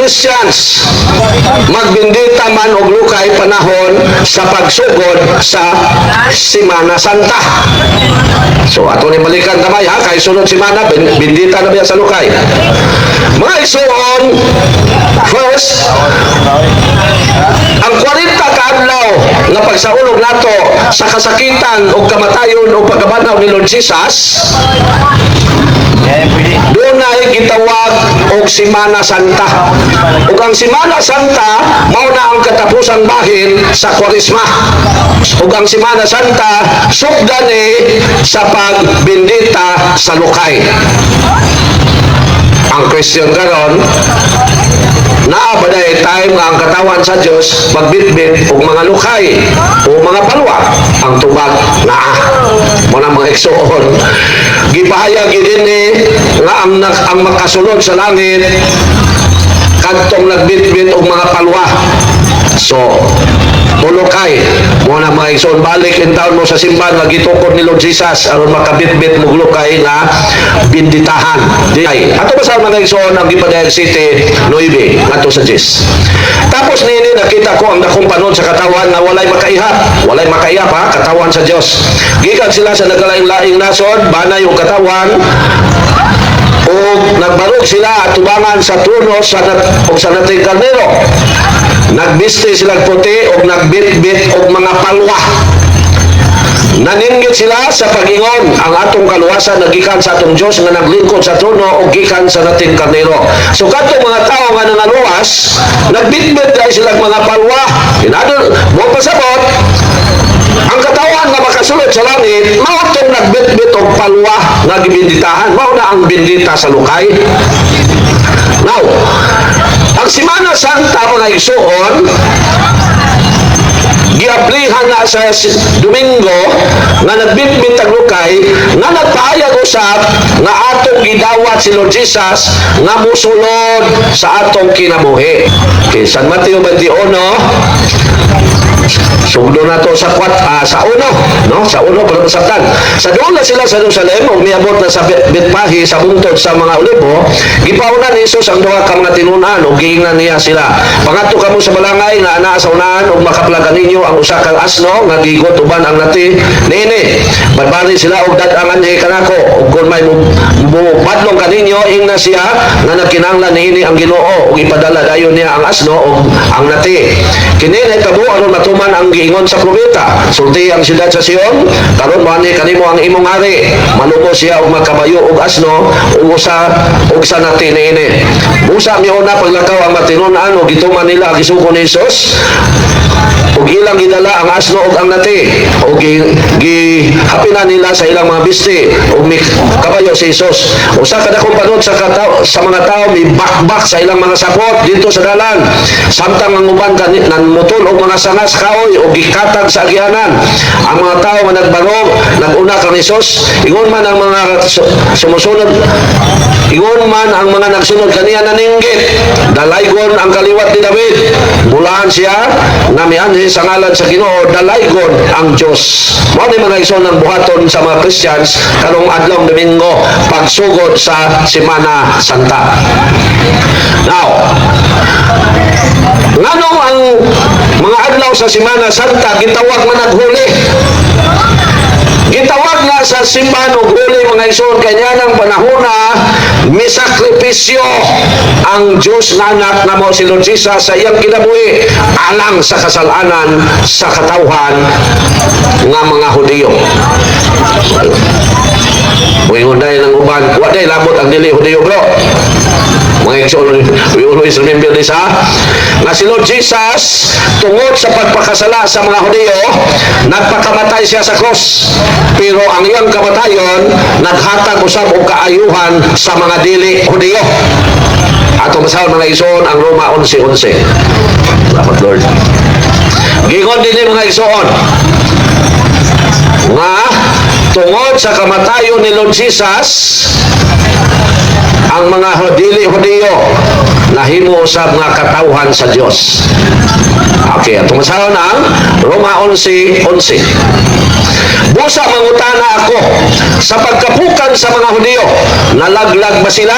Christians magbindita man og lukay panahon sa pagsugod sa Semana Santa. So ato ni balikan kamay ha, kay sunod semana bindita na biya sa lukay. Mga igsoon, first, ang 40 ka adlaw nga pagsaulog nato sa kasakitan o kamatayon o pagkabanaw ni Lord Jesus, doon na gitawag og Semana Santa. Ug ang Semana Santa mao na ang katapusang bahin sa Kwaresma. Ug ang Semana Santa sugdan sa pagbindita sa lukay. Ang Christian karon naa ba day time nga ang katawan sa Dios magbitbit og mga lukay o mga palwa, ang tubag naa mo na mga igsoon. Gipahayag dinhi nga ang makasulod sa langit kadtong nagbitbit og mga palwa. So tulokay mo na mga igsoon, balik in taon mo sa simbahan nga gitukod ni Lord Jesus aron makabitbit mo lukay nga binditahan. Diay ato ba sa mga igsoon ang Gipadayag City 9 ato sa Jis. Tapos nini nakita ko ang dakong panon sa katawan nga walay makaihap ha, katawan sa Dios. Gikan sila sa nagalaing-laing nasod, banay yung katawan o nagbarog sila at tubangan sa trono sa nating kaldero. Nagbiste sila puti o nagbitbit og mga palwa. Naninggit sila sa pagingon ang atong kaluwasan nagikan sa atong Dios nga naglingkod sa trono o gikan sa nating kardero. So kadtong mga tao nga nangaluwas, nagbitbit dahil sila mga palwa. Inadol mo pasabot ang katawan nga makasulod sa langit, mao tong nagbitbit og palwa nga gibinditahan, mao na ang bindita sa lukay. Now, ang Semana Santa mga igsoon, giaplihan na sa Domingo nga nagbitbit ang lukay nga nagpahayag usab nga atong gidawat si Lord Jesus nga musulod sa atong kinabuhi. Okay, San Mateo 21 sugdo na to sa uno, no? Sa uno para masabtan. Sa doon na sila sa Jerusalem ug niabot na sa Betpahi sa bungtod sa mga Olibo, gipauna ni Jesus ang duha ka mga tinunan ug giingnan niya sila. Pangadto kamo sa balangay nga anaa sa unahan ug makaplagan ninyo ang usa ka asno nga gigot uban ang nati niini. Badbali sila og dad-angan ni kanako ug kun may padlong kaninyo ingna siya nga nagkinahanglan niini ang Ginoo ug ipadala dayon niya ang asno ug ang nati. Kini nahitabo aron matuman ang giingon sa propeta. Sulti ang siyudad sa Sion, karon moani kanimo ang imong hari. Malubo siya og magkabayo og asno ug usa og sa nati niini. Busa miuna paglakaw ang matinunan ug gituman nila ang gisugo ni Jesus. Ug ilang gidala ang asno ug ang nati ug gihapinan nila sa ilang mga bisti ug may kabayo si Jesus. Usa ka dakong panod sa mga tao may bakbak sa ilang mga sapot dito sa dalan. Samtang ang uban nanmutol og mga sangas kaoy ug gikatag sa agianan. Ang mga tao nga nagbarog naguna kang Jesus, ingon man ang mga sumusunod, ingon man ang mga nagsunod kaniya naninggit. Dalaygon ang kaliwat ni David. Bulahan siya nga mianhi sa ngalan sa Ginoo, dalaygon ang Dios. Mao ni mga igsoon ang buhaton sa mga Christians karong adlaw Domingo pagsugod sa Semana Santa. Now, nganong ang mga adlaw sa Semana Santa gitawag man naghuli? Gitawag na sa simbahan og huli mga igsoon kanya ng panahona misakripisyo ang Diyos nga anak na mo si Lord Jesus sa iyang kinabuhi alang sa kasalanan sa katawhan nga mga Hudiyo. Buingon dahil ng uban, waday labot ang dili Hudiyo bro. Mga igsoon, we always remember this ha, nga si Lord Jesus tungod sa pagpakasala sa mga Hudiyo nagpakamatay siya sa cross, pero ang iyang kamatayon naghatag usab og kaayuhan sa mga dili Hudiyo. Ato masahon mga igsoon ang Roma 11:11. Salamat Lord. Gingon din mga igsoon nga tungod sa kamatayon ni Lord Jesus ang mga dili Hudiyo nahimo sa mga katawhan sa Dios. Okay, atong masayon ang Roma 11:11. Busa mangutana ako, sa pagkapukan sa mga Hudiyo, nalaglag ba sila?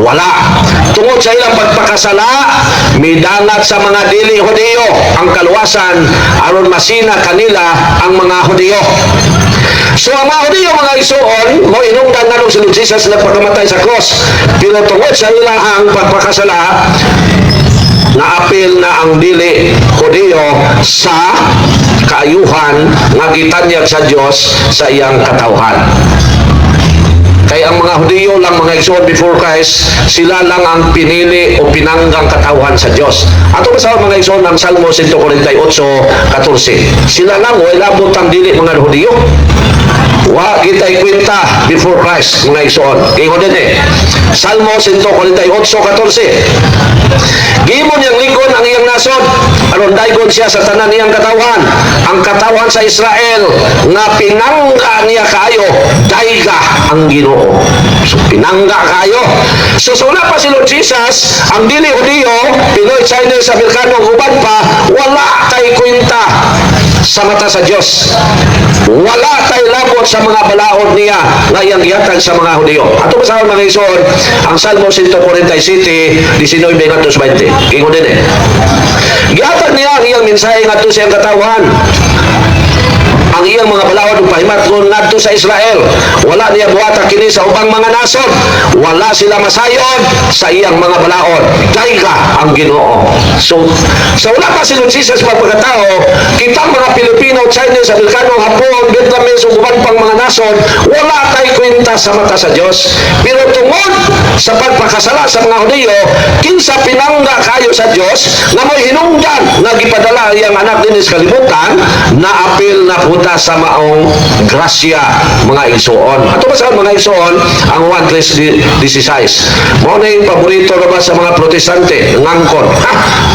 Wala. Tungod sa ilang pagpakasala, midangat sa mga dili Hudiyo ang kaluwasan aron masina kanila ang mga Hudiyo. So ang mga Hudiyo, mga isuon, mo inungdan na nung si Lord Jesus na pagkamatay sa cross. Pero tungod sa ilang pagpakasala, naapil na ang dili Hudiyo sa kaayuhan nga gitanyag sa Dios sa iyang katawhan. Kaya ang mga Hudiyo lang, mga igsoon before Christ, sila lang ang pinili o pinanggang katawhan sa Diyos. Ato ba sa mga igsoon ng Salmo 148:14? Sila lang, wala butang dili mga Hudiyo. Wa kita'y kwenta before Christ, mga igsoon. Gingon din Salmo 148:14. Gimon niyang likon ang iyang nasod, aron daygon siya sa tanan niyang katawhan. Ang katawhan sa Israel nga pinangga niya kayo, dayga ang Ginoo. So pinangga kayo. So wala pa si Lord Jesus, ang dili Hudiyo, Pinoy, Chinese, Amerikano, uban pa, wala tay kwenta sa mata sa Dios. Wala tay labot sa mga balaod niya nga iyang gihatag sa mga Hudiyo. Ato ba sa mga igsoon ang Salmo 147:19-20. Ingon din gihatag niya ang iyang mensahe ngadto sa iyang katawhan. Ang iyang mga balaod ug pahimatgon ngadto sa Israel. Wala niya buhata kini sa ubang mga nasod. Wala sila masayod sa iyang mga balaod. Dayga ang Ginoo. So wala pa si Lord Jesus pagkatao, kitang mga Pilipino, Chinese, Amerikano, Hapon, Vietnamese ug uban pang mga nasod, wala tay kwenta sa mata sa Dios. Pero tungod sa pagpakasala sa mga Hudiyo, kinsa pinangga kayo sa Dios nga mo'y hinungdan nga gipadala iyang anak dinhi sa kalibutan, naapil na punta sa maong grasya, mga igsoon. Ato ba sa mga igsoon ang 1:16? Mao na yung paborito na ba sa mga protestante, ngangkon.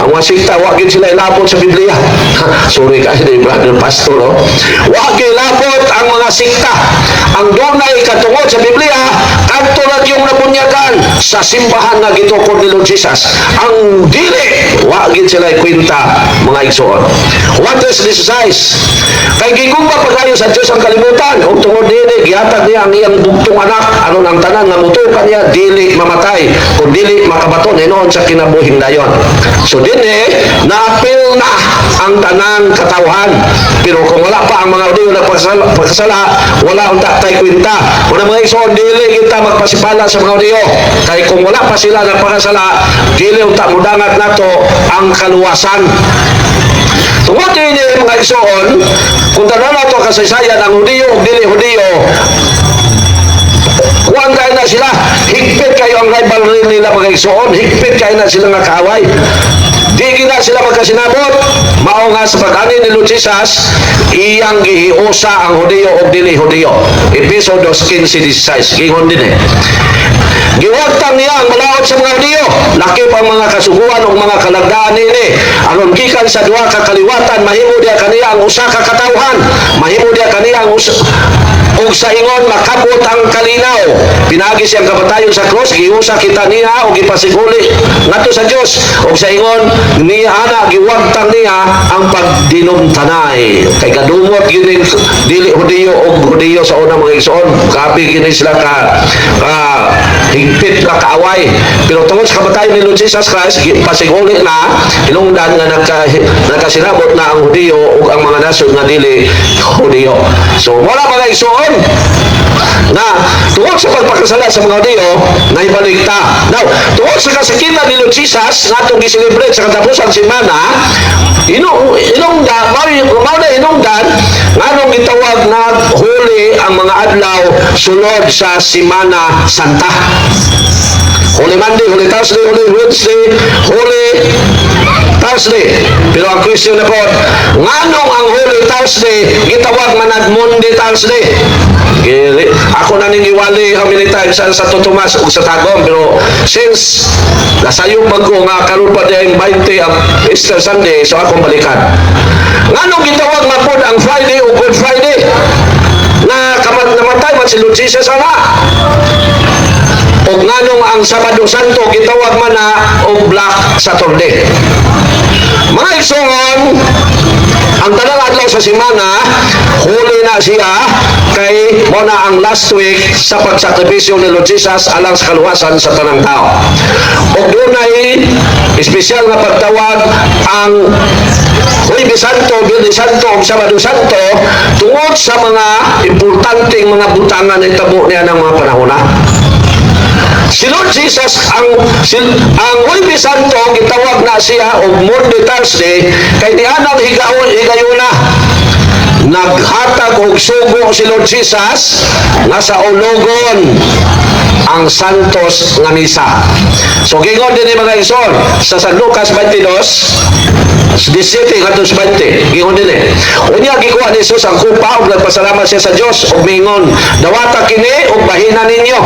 Ang mga sikta, wagin sila ilabot sa Biblia. Sorry kayo na yung brother pastor, no? Wagin ilabot ang mga sikta. Ang dunay katungod sa Biblia, kanto na yung nabunyagan sa simbahan na gitukod ni Lord Jesus. Ang dili, wagin sila ikwenta, mga igsoon. 1:16. Kay gigumba pa kayo sa Diyos ang kalibutan, o tungod dili, gihatag niya ang iyang bugtong anak, aron ang tanan nga mutukan niya, dili mamatay, o dili makabaton, inoon sa kinabuhing dayon. So dili, naapil na ang tanang katawhan. Pero kung wala pa ang mga Hudiyo na pagkasala, wala ang tay kwenta. Kung mga igsoon, dili kita magpasipala sa mga Hudiyo. Kay kung wala pa sila nagpakasala, dili unta mudangat nato ang kaluwasan. Tungod din mga igsoon, kung tanong na ito kasaysayan ang Hudiyo o dili Hudiyo, kuwan kayo na sila, higpit kayo ang rivalry nila mga igsoon, higpit kayo na sila nga kaaway. Di na sila magkasinabot. Mao nga sa pag-ani ni Lord Jesus, iyang gihiusa ang Hudiyo o dili Hudiyo. Episodio 15:16. Gingon din giwagtang niya ang balaod sa mga Hudiyo. Laki pang mga kasuguan o mga kalagdaan nini. Aron gikan sa duha ka kaliwatan, mahimo diya kaniya ang usa ka katawhan. Mahimo diya kaniya ang ug sa ingon makabot ang kalinaw. Pinagi siyang kamatayon sa cross, giusa kita niya o gipasiguli ngadto sa Dios. Ug sa ingon niya ana giwagtang niya ang pagdinumtanay. Kay kadumot gini dili Hudiyo o Hudiyo sa unang mga igsoon. Kapi gini sila ka higpit na kaaway. Pero tungod sa kamatayon ni Lord Jesus Christ, pasiguli na inungdan nga nakasinabot na ang Hudiyo ug ang mga nasod nga dili Hudiyo. So wala mga igsoon na tungod sa pagpakasala sa mga Hudiyo na ibaligta. Now, tungod sa kasakitan ni Lord Jesus nga itong giselebrate sa katapusan simana, inungdan nga nung gitawag na huli ang mga adlaw sulod sa Simana Santa. Holy Monday, Holy Thursday, Holy Wednesday, Holy Thursday. Pero ang question na po, nganong ang Holy Thursday gitawag manad Monday Thursday? Ako na ningiwali how many times sa Santo Tomas o sa Tagum, pero since nasayong ko nga karon pa diyang 20 ang Easter Sunday, so akong balikan. Nganong gitawag mapod ang Friday o Good Friday? Na namatay man si Lord Jesus ana. O ug nganong ang Sabado Santo gitawag man na og Black Saturday. Mga igsoon, ang tanang adlaw sa semana, huli na siya kay mo na ang last week sa pagsakripisyo ni Lord Jesus alang sa kaluwasan sa tanang tao. O dunay espesyal nga pagtawag ang Huwebes Santo, Biyernes Santo, ug Sabado Santo tungod sa mga importanteng mga butangan na itabo niya ng mga panahona. Si Lord Jesus, ang Huwebes Santo, gitawag na siya o Monday Thursday, kay nianang higayuna, naghatag og sugo si Lord Jesus nga sa ulogon ang Santos nga misa. So gingon din ni mga ison sa San Lucas 22 17 katos 20 gingon din unya gikuha ni Jesus ang kupa ug nagpasalamat siya sa Dios ug mingon, dawata kini ug bahina ninyo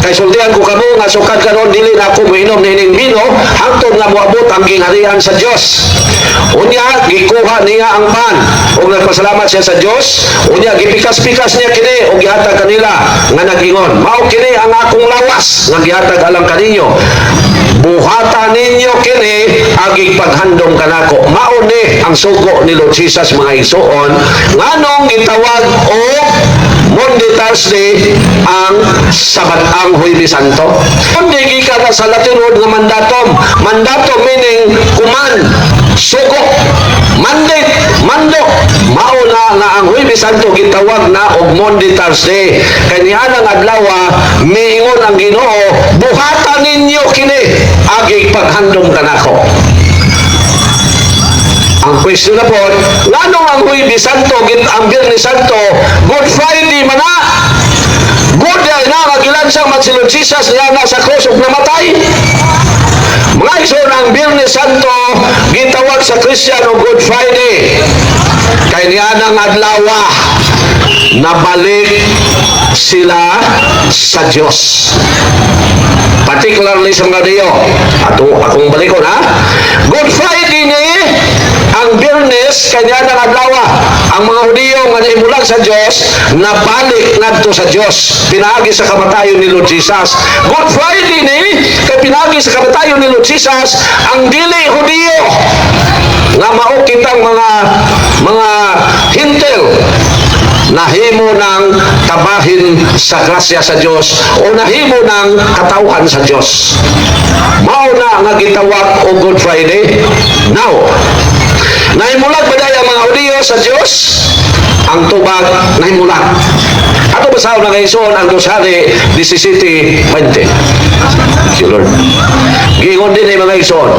kay sultihan ko kamo nga sukad karon dili na ako moinom nining bino hangtod nga moabot ang gingharian sa Dios. Unya gikuha niya ang pan ug nagpasalamat siya sa Dios. Unya gipikas-pikas niya kini ug gihatag kanila nga nagingon, mao kini ang akong lawas nga gihatag alang kaninyo. Buhata ninyo kini agig paghandom kanako. Mao ni ang sugo ni Lord Jesus mga igsoon nganong gitawag o Monday Thursday ang Sabat ang Huwebes Santo. Kundi gikan sa Latin word nga mandatum. Mandatum meaning command, sugo, mandate, mando. Mao na nga ang Huwebes Santo gitawag na og Monday Thursday. Kay nianang adlaw miingon ang Ginoo, buhatan ninyo kini agig paghandom kanako. Ang question na po, nganong ang Huwebes Santo, ang Biyernes Santo, Good Friday man na? Good day na, nagilansang man si Lord Jesus niya na sa krus ug namatay. Mga igsoon, ang Biyernes Santo, gitawag sa Christian o Good Friday. Kaya niya ng adlaw, nabalik sila sa Diyos. Particularly sa mga diyo. Akong balikon ha. Good Friday ni ang Biyernes kanya ng adlaw. Ang mga Hudiyo nga nahimulag sa Diyos nabalik ngadto sa Diyos. Pinaagi sa kamatayon ni Lord Jesus. Good Friday ni kay pinaagi sa kamatayon ni Lord Jesus ang dili Hudiyo nga mao kitang mga hintel nahimo ng tabahin sa grasya sa Diyos o nahimo ng katawhan sa Diyos. Mao na nga gitawag o Good Friday. Now, nahimulag ba dahil ang mga Hudiyo sa Diyos? Ang tubag nahimulag. Ato basaw na ngayon ang Rosari 17:20. Si Lord. Gingon din ay mga ison.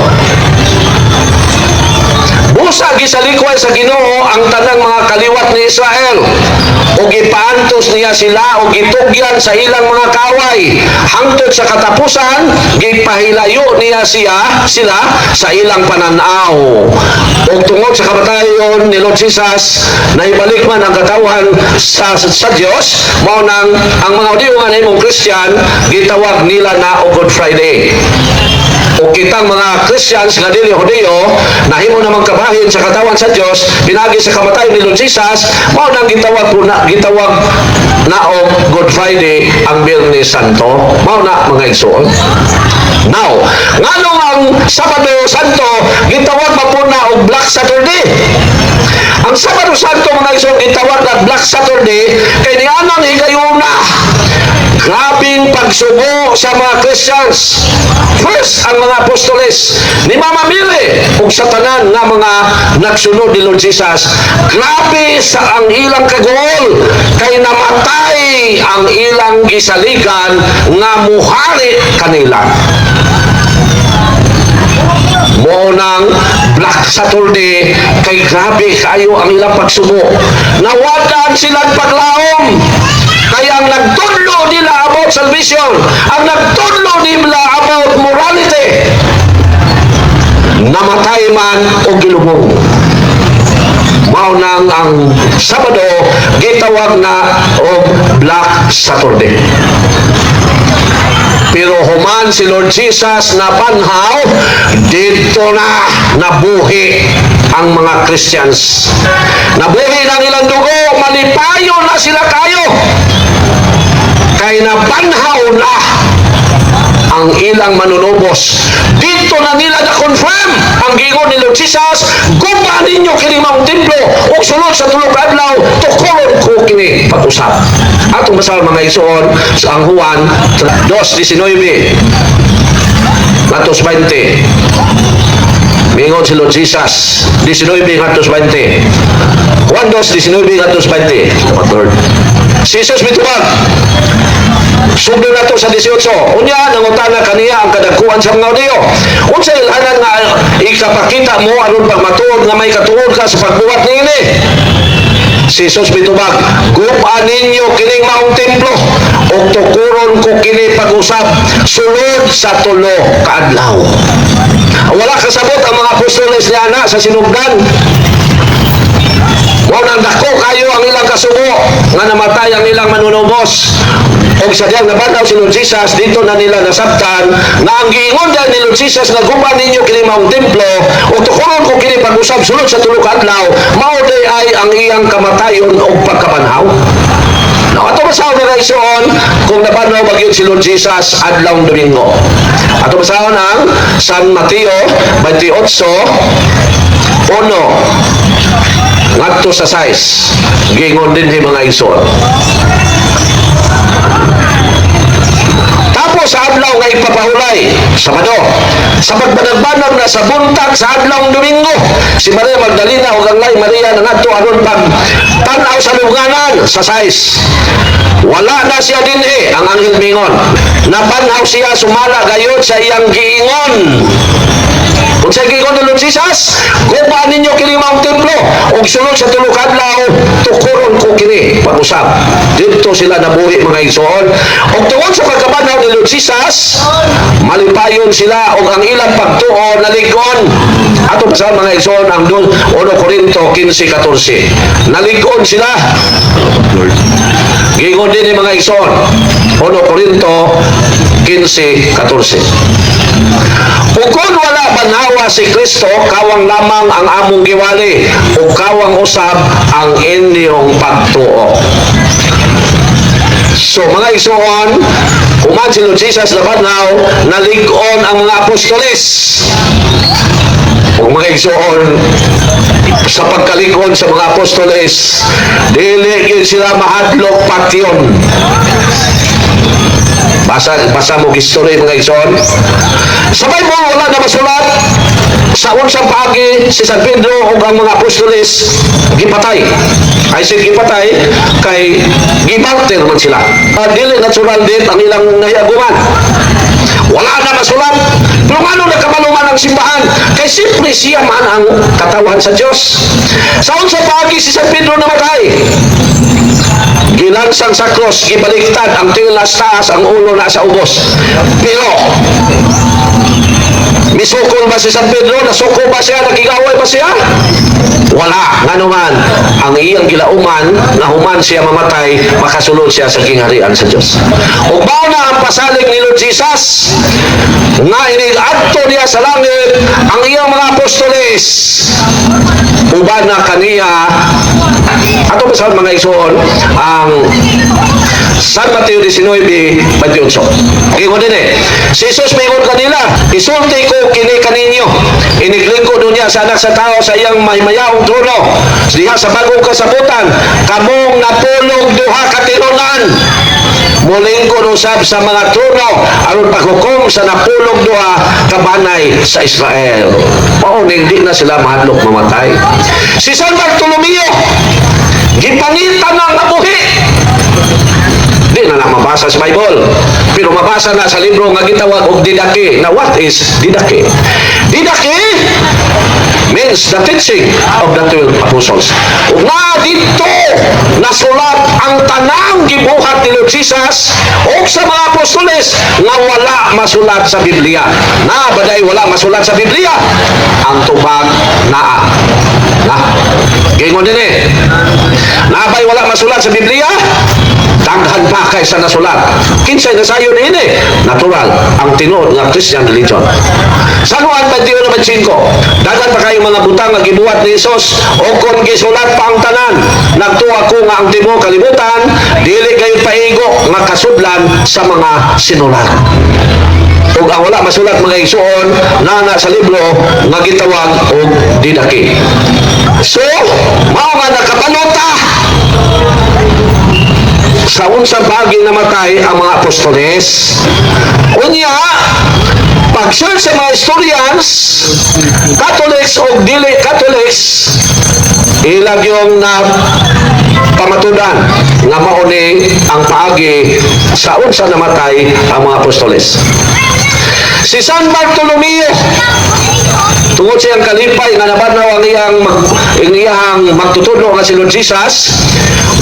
Busa gisalikwan sa Ginoo ang tanang mga kaliwat ni Israel ug gipaantos niya sila ug gitugyan sa ilang mga kaway hangtod sa katapusan gipahilayo niya sila sa ilang pananaw ug tungod sa kamatayon ni Lord Jesus naibalik man ang katawhan sa Dios mao nang ang mga Hudiyo nga nahimong Christian gitawag nila na o Good Friday. O kitang mga Christians nga dili Hudiyo nahimo namang kabahin sa katawan sa Dios pinagi sa kamatayon ni Lord Jesus mao nang gitawag na og Good Friday ang Biyernes Santo. Mao na mga igsoon. Now, nganong ang Sabado Santo gitawag pa po na og Black Saturday? Ang Sabado Santo mga igsoon gitawag na Black Saturday kay nianang higayuna grabing pagsubo sa mga Christians. First, ang mga apostoles ni Mama Mili ug sa tanan nga mga nagsunod ni Lord Jesus. Grabe sa ang ilang kagol kay namatay ang ilang gisaligan nga muhari kanila. Mo nang Black Saturday kay grabe kayo ang ilang pagsubo. Nawadan silang paglaom. Kaya ang nagtudlo nila about salvation, ang nagtudlo nila about morality, namatay man o gilubong. Mao nang ang Sabado gitawag na og Black Saturday. Pero human si Lord Jesus na panhaw, dito na nabuhi ang mga Christians. Nabuhi ng ilang dugo, malipayo na sila kayo. Kay napanhaw na ang ilang manunubos. Dito na nila na-confirm ang giingon ni Lord Jesus, guba ninyo kini maong templo ug sulod sa tulog adlaw tukulon ko kini pag-usap. Atong basahan mga igsoon sa ang Juan 2:19 atos 20. Mingon si Lord Jesus 19 atos 20. Juan 2:19 atos 20. Si Jesus mitubag, sugdo na to sa 18. Unya, nangutana kaniya ang kadagkuhan sa mga audio. Unsa ilhanan nga ikapakita mo aron pagmatuod nga may katuod ka sa pagbuhat niini? Si Jesus mitubag, gupa ninyo kining maong templo o tukuron ko kini pag-usap sulod sa tulo ka adlaw. Wala kasabot ang mga apostoles niya na sa sinugdan. Wow, nandako kayo ang ilang kasubo nga namatay ang ilang manunubos. O sadyang nabanaw si Lord Jesus, dito na nila nasabtan na ang giingon dyan ni Lord Jesus na guba ninyo kini maong templo o tukuron ko kini pag-usap sulod sa tulo ka adlaw, mao day ay ang iyang kamatayon o pagkabanhaw. Now, ato basahon na igsoon kung nabanaw bagyon si Lord Jesus adlawng Domingo. Ato basahon ang San Mateo 28:1 ngadto sa 6. Gingon din mga igsoon. Tapos sa adlaw nga ipapahulay, Sabado, sa pagbanagbanag na sa buntag sa adlawng Domingo, si Maria Magdalena ug ang lay Maria na ngadto aron pag tan-aw sa luganan sa 6. Wala na siya din ang anghel mingon. Napanhaw siya sumala gayud sa iyang giingon. Kung sa giingon ni Lord Jesus, guba ninyo kini maong templo ug sulod sa tulo ka adlaw tukuron ko kini pag-usap. Dito sila nabuhi mga igsoon. Ug tungod sa pagkabanaw ni Lord Jesus, malipayon sila ug ang ilang pagtuo nalig-on. Ato sa mga igsoon ang 1 Corinto 15:14. Nalig-on sila. Gingon din ni mga igsoon 1 Corinto 15:14. Ug kung wala banhawa si Kristo, kawang lamang ang among giwali ug kawang usab ang inyong pagtuo. So mga igsoon, human si Lord Jesus na banhaw, nalig-on ang mga apostoles. Ug mga igsoon, sa pagkalig-on sa mga apostoles, dili gyud sila mahadlok patyon. Basa mo history mga igsoon. Sa Bible wala na masulat sa unsang paagi si San Pedro ug ang mga apostoles gipatay. Ay sige gipatay kay gimartir man sila. Dili natural din ang ilang nahiaguman. Wala na masulat. Pero ano nagkamaluman ang simbahan? Kay siyempre siya man ang katawan sa Diyos. Sa unsang paagi si San Pedro namatay. Gilansang sa cross, gibaliktad ang tilas taas, ang ulo na sa ubos. Pero misukol ba si San Pedro? Nasuko ba siya? Nagigaway ba siya? Wala. Nga naman, ang iyang gilauman, na human siya mamatay, makasulod siya sa kingharian sa Diyos. O bao na ang pasalig ni Lord Jesus, nga iniadto niya sa langit, ang iyang mga apostoles, uban na kaniya, ato ba sa mga igsoon, ang San Mateo 19:28. Gingon din si Jesus mayroon kanila, isulti ko kini kaninyo, iniglingkod niya sa anak sa tao sa iyang mahimayawang trono, diha sa bagong kasabutan, kamong napulog duha ka tinunan, mulingkod usab sa mga trono aron paghukom sa napulog duha kabanay sa Israel. Mao hindi na sila mahadlok mamatay. Si San Bartolomeo gipangitan ng nabuhi. Di na mabasa sa Bible, pero mabasa na sa libro nga gitawag og Didache. Na what is Didache? Didache means the teaching of the 12 apostles. Nga dito nasulat ang tanang gibuhat ni Lord Jesus o sa mga apostoles nga wala masulat sa Biblia. Na baday wala masulat sa Biblia? Ang tubag naa. Na, gingon din nabay wala masulat sa Biblia? Daghan pa kaysa nasulat. Kinsay nasayon ini? Natural. Ang tinuod nga Christian religion. Sa Juan 21:5, daghan pa kayo mga butang nga gibuhat ni Hesus o kon gisulat pa ang tanan nagtuwa ko nga ang tibuok kalibutan dili kayo paigo nga kasudlan sa mga sinulat. Ug ang wala masulat mga igsoon na sa libro nga gitawag og didaki. So, mao nga nakapanota sa unsang pagi namatay ang mga apostoles. Unya, pag-search sa mga historians, Catholics o dili Catholics, ilag yung na pamatudan nga mauni ang paagi sa unsa namatay ang mga apostoles. Si San Bartolomeo, tungod siyang kalipay nga nabanaw ang iyang magtutudlo nga si Lord Jesus,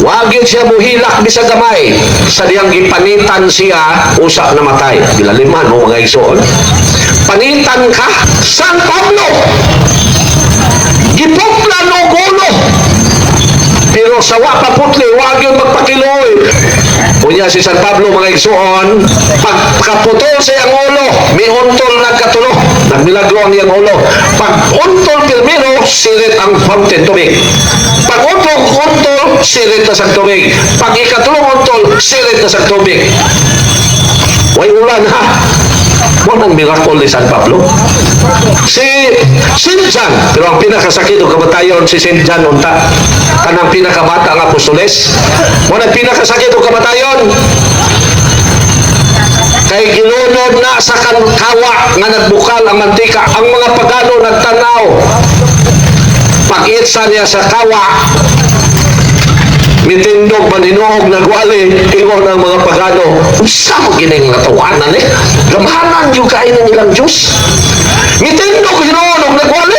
wagin siya muhilak bisag gamay sa diyang gipanitan siya usa namatay. Bilaliman mo mga igsoon. Panitan ka, San Pablo, gipuplan o gulo. Pero sa wapaputli, wag yung magpakiloy. Unya si San Pablo mga igsoon, pagkaputol sa iyang ulo, may untol nagkatulo. Nagmilagro ang iyang ulo. Pag untol pirmino, sirit ang fountain tubig. Pag untol, sirit na sa tubig. Pag ikatulong untol, sirit na sa tubig. Way ulan ha. Walang miracle ni San Pablo. Si Saint John, pero ang pinakasakit o kamatayon si Saint John unta. Kanang pinakabata ang apostoles. Walang pinakasakit o kamatayon. Kay ginunod na sa kawa nga nagbukal ang mantika. Ang mga pagano nagtanaw. Pag-itsa niya sa kawa, mitindog, maninuog, nagwali, ingon ng mga pagano. Sa mo gining natawanan eh? Gamhanan yung kain ng ilang Diyos. Mitindog, hinuog, nagwali.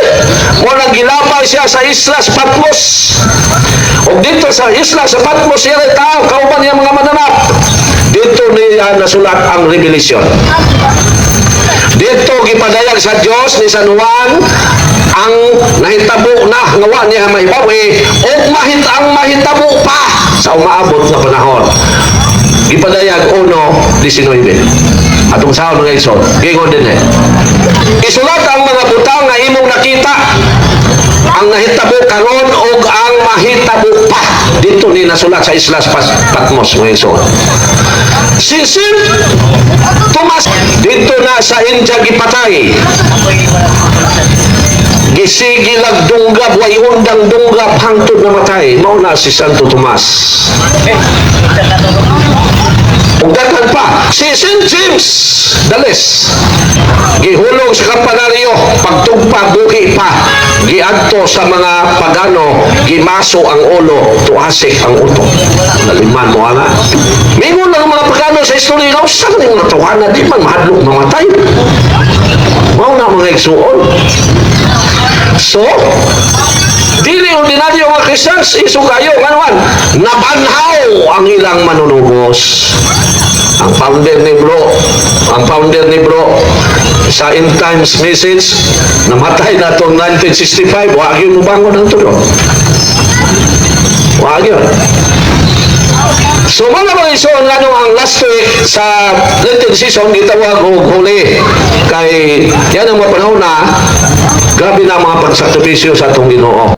Muna gilapay siya sa Islas Patmos. O dito sa Islas Patmos, siya rin tao, kauban niya mga mananap. Dito niya nasulat ang Revelation. Dito gipadayag sa Diyos ni San Juan ang nahitabo na ngawa niya mahibawi o ang mahitabo pa sa umaabot na panahon. Gipadayag 1:19. Atong sahod mga igsoon, gingon din eh. Isulat ang mga butang na imong nakita, ang nahitabo karon o ang mahitabo pa. Dito ni nasulat sa Islas Patmos mga igsoon. Si St. Thomas dito na sa India gipatay. Gisigilag dunggab, way undang dunggab hangtod namatay. Mao na si Santo Tomas. Ug daghan pa si St. James Dales, gihulog sa kampanaryo, pagtugpa buhi pa, giadto sa mga pagano, gimaso ang ulo, tuasik ang utok. Naliman mo ana. Mingon lang mga pagano sa istorya, saan ning natawanan, di man mahadlok mamatay. Mao na mga igsuon. So, dili ordinaryo mga Christians, isugayo, nganuan, nabanhaw ang ilang manunugos. Ang founder ni bro, sa End Times Message, namatay na itong 1965, wag yun ubangon ng tulong. Wag yun. So, mga mga ison, ang last week sa Lenten season, gitawag o huli. Kay, yan ang mga panahon na, grabe na mga pagsakripisyo sa itong Ginoo.